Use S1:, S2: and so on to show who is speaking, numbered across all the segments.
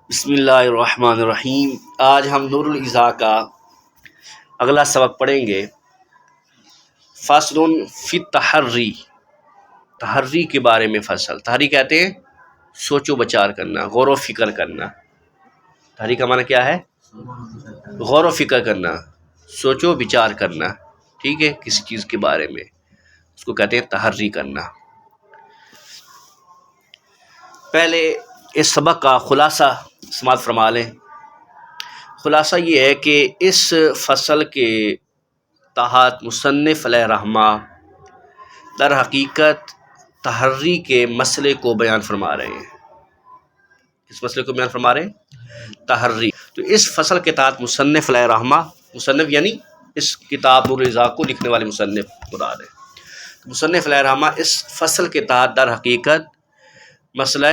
S1: بسم اللہ الرحمن الرحیم۔ آج ہم نور الغذا کا اگلا سبق پڑھیں گے۔ فصل فی التحری، تحری کے بارے میں فصل۔ تحری کہتے ہیں سوچ و بچار کرنا، غور و فکر کرنا۔ تحری کا معنی کیا ہے؟ غور و فکر کرنا، سوچ و بچار کرنا، ٹھیک ہے، کسی چیز کے بارے میں، اس کو کہتے ہیں تحری کرنا۔ پہلے اس سبق کا خلاصہ سماعت فرما لیں۔ خلاصہ یہ ہے کہ اس فصل کے تحت مصنف علیہ رحمہ در حقیقت تحری کے مسئلے کو بیان فرما رہے ہیں۔ اس مسئلے کو بیان فرما رہے ہیں تحری۔ تو اس فصل کے تحت مصنف علیہ رحمہ، مصنف یعنی اس کتاب نور الغذا کو لکھنے والے مصنف مراد ہے۔ مصنف علیہ رحمہ اس فصل کے تحت در حقیقت مسئلہ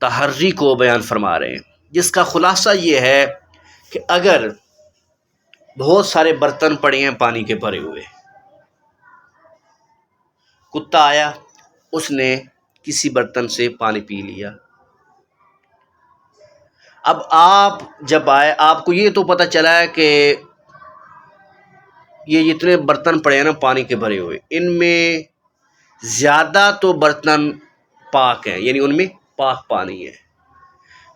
S1: تحری کو بیان فرما رہے ہیں، جس کا خلاصہ یہ ہے کہ اگر بہت سارے برتن پڑے ہیں پانی کے بھرے ہوئے، کتا آیا، اس نے کسی برتن سے پانی پی لیا، اب آپ جب آئے، آپ کو یہ تو پتہ چلا ہے کہ یہ جتنے برتن پڑے ہیں نا پانی کے بھرے ہوئے، ان میں زیادہ تو برتن پاک ہیں، یعنی ان میں پاک پانی ہے،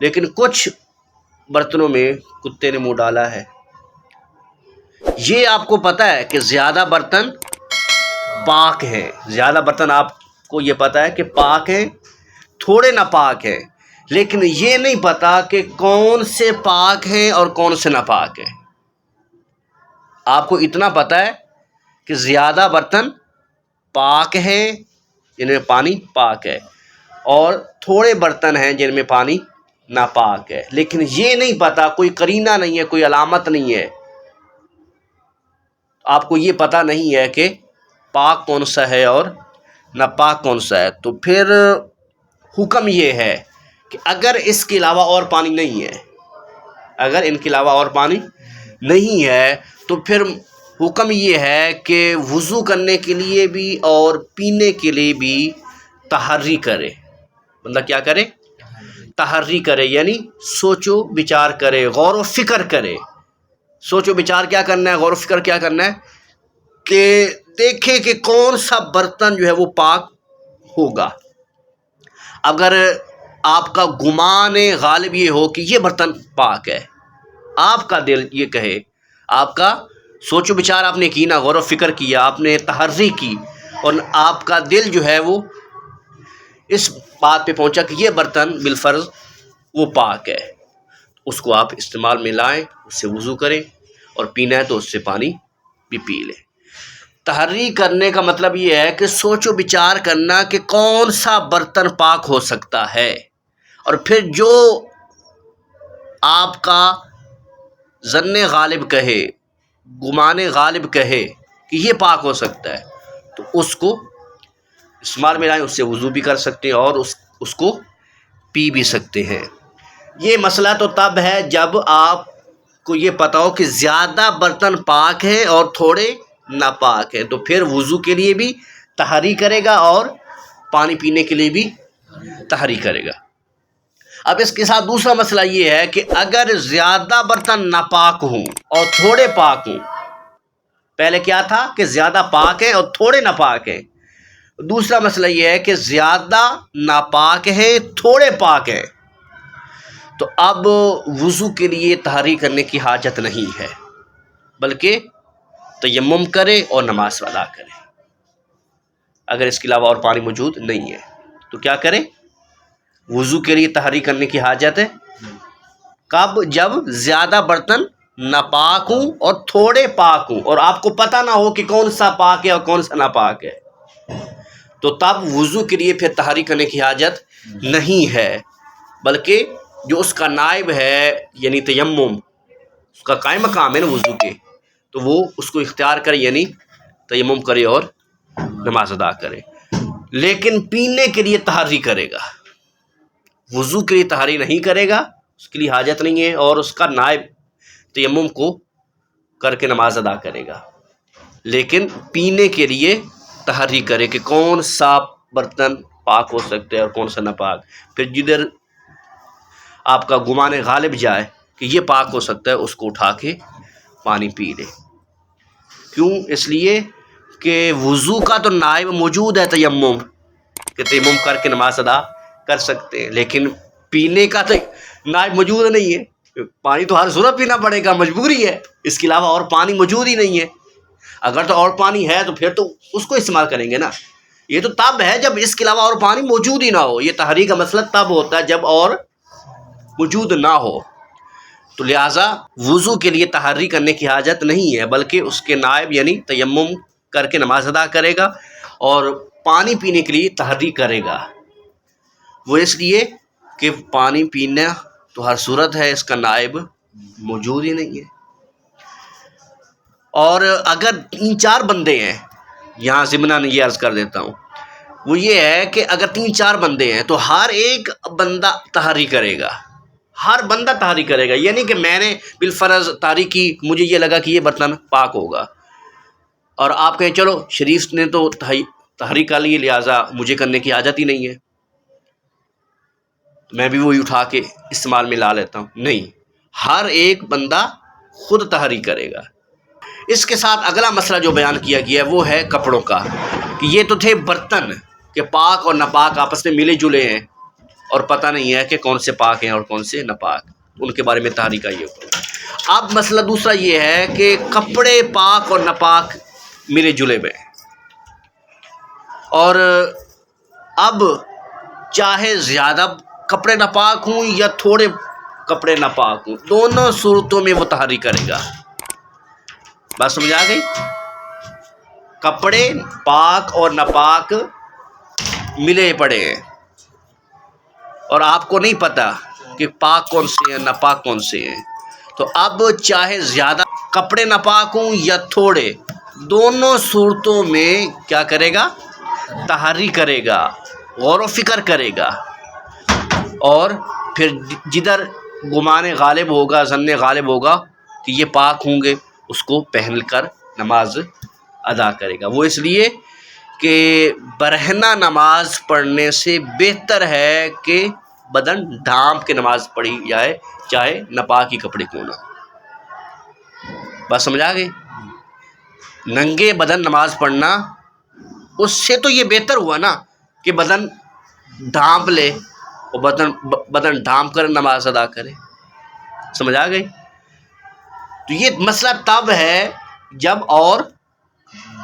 S1: لیکن کچھ برتنوں میں کتے نے منہ ڈالا ہے۔ یہ آپ کو پتہ ہے کہ زیادہ برتن پاک ہیں، زیادہ برتن آپ کو یہ پتہ ہے کہ پاک ہیں، تھوڑے ناپاک ہیں، لیکن یہ نہیں پتہ کہ کون سے پاک ہیں اور کون سے ناپاک ہیں۔ آپ کو اتنا پتہ ہے کہ زیادہ برتن پاک ہیں جن میں پانی پاک ہے، اور تھوڑے برتن ہیں جن میں پانی ناپاک ہے، لیکن یہ نہیں پتہ، کوئی قرینہ نہیں ہے، کوئی علامت نہیں ہے، آپ کو یہ پتہ نہیں ہے کہ پاک کون سا ہے اور ناپاک کون سا ہے۔ تو پھر حکم یہ ہے کہ اگر اس کے علاوہ اور پانی نہیں ہے، اگر ان کے علاوہ اور پانی نہیں ہے تو پھر حکم یہ ہے کہ وضو کرنے کے لیے بھی اور پینے کے لیے بھی تحری کرے۔ بندہ کیا کرے؟ تحری کرے، یعنی سوچو بچار کرے، غور و فکر کرے۔ سوچو بچار کیا کرنا ہے، غور و فکر کیا کرنا ہے کہ دیکھیں کہ کون سا برتن جو ہے وہ پاک ہوگا۔ اگر آپ کا گمان غالب یہ ہو کہ یہ برتن پاک ہے، آپ کا دل یہ کہے، آپ کا سوچ و بچار آپ نے کی نا، غور و فکر کیا، آپ نے تحری کی، اور آپ کا دل جو ہے وہ اس بات پہ پہنچا کہ یہ برتن بالفرض وہ پاک ہے، اس کو آپ استعمال میں لائیں، اس سے وضو کریں، اور پینا ہے تو اس سے پانی بھی پی لیں۔ تحری کرنے کا مطلب یہ ہے کہ سوچ و بچار کرنا کہ کون سا برتن پاک ہو سکتا ہے، اور پھر جو آپ کا ظن غالب کہے، گمان غالب کہے کہ یہ پاک ہو سکتا ہے، تو اس کو استعمال میں لائیں، اس سے وضو بھی کر سکتے ہیں اور اس کو پی بھی سکتے ہیں۔ یہ مسئلہ تو تب ہے جب آپ کو یہ پتہ ہو کہ زیادہ برتن پاک ہیں اور تھوڑے ناپاک ہیں، تو پھر وضو کے لیے بھی تحری کرے گا اور پانی پینے کے لیے بھی تحری کرے گا۔ اب اس کے ساتھ دوسرا مسئلہ یہ ہے کہ اگر زیادہ برتن ناپاک ہوں اور تھوڑے پاک ہوں، پہلے کیا تھا کہ زیادہ پاک ہیں اور تھوڑے ناپاک ہیں، دوسرا مسئلہ یہ ہے کہ زیادہ ناپاک ہیں تھوڑے پاک ہیں، تو اب وضو کے لیے تحری کرنے کی حاجت نہیں ہے، بلکہ تیمم کرے اور نماز ادا کرے۔ اگر اس کے علاوہ اور پانی موجود نہیں ہے تو کیا کرے؟ وضو کے لیے تحری کرنے کی حاجت ہے کب؟ جب زیادہ برتن ناپاک ہوں اور تھوڑے پاک ہوں، اور آپ کو پتہ نہ ہو کہ کون سا پاک ہے اور کون سا ناپاک ہے، تو تب وضو کے لیے پھر تحری کرنے کی حاجت نہیں ہے، بلکہ جو اس کا نائب ہے یعنی تیمم، اس کا قائم مقام ہے نا وضو کے، تو وہ اس کو اختیار کرے، یعنی تیمم کرے اور نماز ادا کرے، لیکن پینے کے لیے تحری کرے گا، وضو کے لیے تحری نہیں کرے گا، اس کے لیے حاجت نہیں ہے، اور اس کا نائب تیمم کو کر کے نماز ادا کرے گا، لیکن پینے کے لیے تحری کرے کہ کون سا برتن پاک ہو سکتا ہے اور کون سا ناپاک۔ پھر جدھر آپ کا گمان غالب جائے کہ یہ پاک ہو سکتا ہے، اس کو اٹھا کے پانی پی لے۔ کیوں؟ اس لیے کہ وضو کا تو نائب موجود ہے تیمم، کہ تیمم کر کے نماز ادا کر سکتے ہیں، لیکن پینے کا تو نائب موجود نہیں ہے۔ پانی تو ہر صورت پینا پڑے گا، مجبوری ہے، اس کے علاوہ اور پانی موجود ہی نہیں ہے۔ اگر تو اور پانی ہے تو پھر تو اس کو استعمال کریں گے نا۔ یہ تو تب ہے جب اس کے علاوہ اور پانی موجود ہی نہ ہو۔ یہ تحری کا مسئلہ تب ہوتا ہے جب اور موجود نہ ہو۔ تو لہٰذا وضو کے لیے تحری کرنے کی حاجت نہیں ہے، بلکہ اس کے نائب یعنی تیمم کر کے نماز ادا کرے گا، اور پانی پینے کے لیے تحری کرے گا۔ وہ اس لیے کہ پانی پینا تو ہر صورت ہے، اس کا نائب موجود ہی نہیں ہے۔ اور اگر 3-4 بندے ہیں، یہاں ضمناً یہ عرض کر دیتا ہوں، وہ یہ ہے کہ اگر 3-4 بندے ہیں تو ہر ایک بندہ تحری کرے گا، ہر بندہ تحری کرے گا۔ یعنی کہ میں نے بالفرض تحری کی، مجھے یہ لگا کہ یہ برتن پاک ہوگا، اور آپ کہیں چلو شریف نے تو تحری کر لی، لہٰذا مجھے کرنے کی حاجت ہی نہیں ہے، میں بھی وہی اٹھا کے استعمال میں لا لیتا ہوں۔ نہیں، ہر ایک بندہ خود تحری کرے گا۔ اس کے ساتھ اگلا مسئلہ جو بیان کیا گیا ہے وہ ہے کپڑوں کا، کہ یہ تو تھے برتن کہ پاک اور ناپاک آپس میں ملے جلے ہیں، اور پتہ نہیں ہے کہ کون سے پاک ہیں اور کون سے ناپاک، ان کے بارے میں تحری کا یہ ہوگا۔ اب مسئلہ دوسرا یہ ہے کہ کپڑے پاک اور ناپاک ملے جلے ہوئے ہیں، اور اب چاہے زیادہ کپڑے ناپاک ہوں یا تھوڑے کپڑے ناپاک ہوں، دونوں صورتوں میں وہ تحری کرے گا۔ بات سمجھ آ گئی؟ کپڑے پاک اور ناپاک ملے پڑے ہیں، اور آپ کو نہیں پتا کہ پاک کون سے ہیں ناپاک کون سے ہیں، تو اب چاہے زیادہ کپڑے ناپاک ہوں یا تھوڑے، دونوں صورتوں میں کیا کرے گا؟ تحری کرے گا، غور و فکر کرے گا، اور پھر جدھر گمان غالب ہوگا، ظن غالب ہوگا کہ یہ پاک ہوں گے، اس کو پہن کر نماز ادا کرے گا۔ وہ اس لیے کہ برہنہ نماز پڑھنے سے بہتر ہے کہ بدن ڈھانپ کے نماز پڑھی جائے، چاہے ناپاک ہی کپڑے کیوں نہ ہو۔ بات سمجھ آ گئی؟ ننگے بدن نماز پڑھنا، اس سے تو یہ بہتر ہوا نا کہ بدن ڈھانپ لے، اور بدن ڈھانپ کر نماز ادا کرے۔ سمجھ آ گئی؟ تو یہ مسئلہ تب ہے جب اور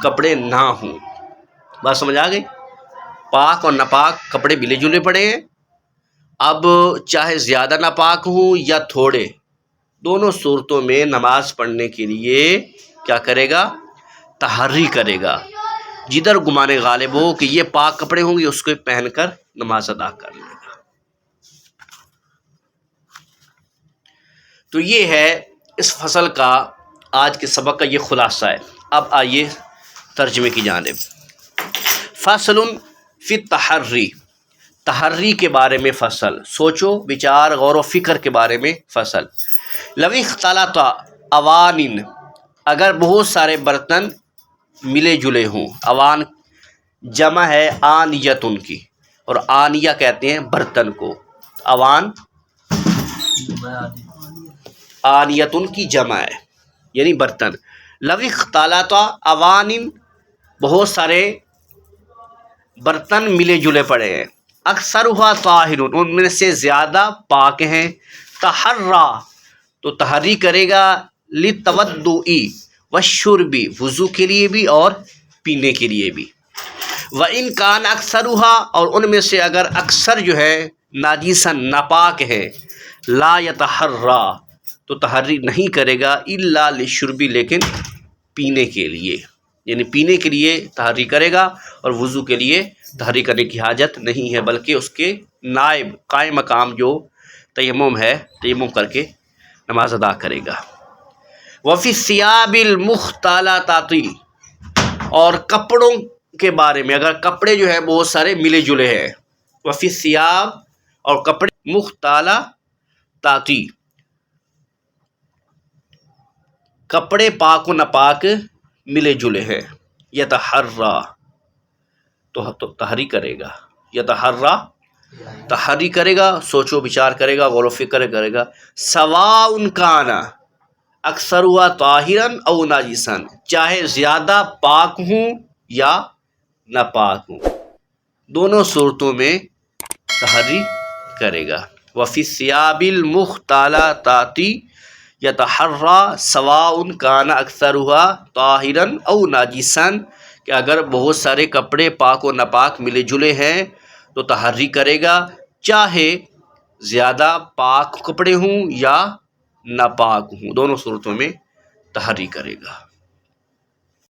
S1: کپڑے نہ ہوں۔ بات سمجھ آ گئی؟ پاک اور ناپاک کپڑے ملے جلے پڑے ہیں، اب چاہے زیادہ ناپاک ہوں یا تھوڑے، دونوں صورتوں میں نماز پڑھنے کے لیے کیا کرے گا؟ تحری کرے گا۔ جدھر گمان غالب ہو کہ یہ پاک کپڑے ہوں گے، اس کو پہن کر نماز ادا کر لے گا۔ تو یہ ہے اس فصل کا، آج کے سبق کا یہ خلاصہ ہے۔ اب آئیے ترجمے کی جانب۔ فصل فی التحری، تحری کے بارے میں فصل، سوچو بچار غور و فکر کے بارے میں فصل۔ لو اختلط اوان، اگر بہت سارے برتن ملے جلے ہوں، اوان جمع ہے آنیتن کی، اور آنیہ کہتے ہیں برتن کو، اوان آنیتن کی جمع ہے یعنی برتن۔ لو اختلط اوان، بہت سارے برتن ملے جلے پڑے ہیں، اکثرها طاہر، ان میں سے زیادہ پاک ہیں، تحرا، تو تحری کرے گا، للتوضؤ والشرب، وضو کے لیے بھی اور پینے کے لیے بھی، وَإِنْ كَانَ أَكْثَرُهَا، اور ان میں سے اگر اکثر جو ہے ناجسا ناپاک ہے، لا يتحرا، تو تحری نہیں کرے گا، الا للشرب، لیکن پینے کے لیے، یعنی پینے کے لیے تحری کرے گا، اور وضو کے لیے تحری کرنے کی حاجت نہیں ہے، بلکہ اس کے نائب قائم مقام جو تیمم ہے، تیمم کر کے نماز ادا کرے گا۔ وفی الثیاب المختلطۃ، اور کپڑوں کے بارے میں، اگر کپڑے جو ہے بہت سارے ملے جلے ہیں، وفی الثیاب، اور کپڑے مختلطۃ، کپڑے پاک و ناپاک ملے جلے ہیں، یتحرا، تو تحری کرے گا، یتحرا تحری کرے گا، سوچ و بچار کرے گا، غور و فکر کرے گا. سواء کان اکثر ہوا طاہرن او ناجسن، چاہے زیادہ پاک ہوں یا ناپاک ہوں، دونوں صورتوں میں تحری کرے گا. وفی الثیاب المختلطات یتحری سواء کان اکثرها طاہرا او ناجسا، کہ اگر بہت سارے کپڑے پاک و ناپاک ملے جلے ہیں تو تحری کرے گا، چاہے زیادہ پاک کپڑے ہوں یا ناپاک ہوں، دونوں صورتوں میں تحری کرے گا.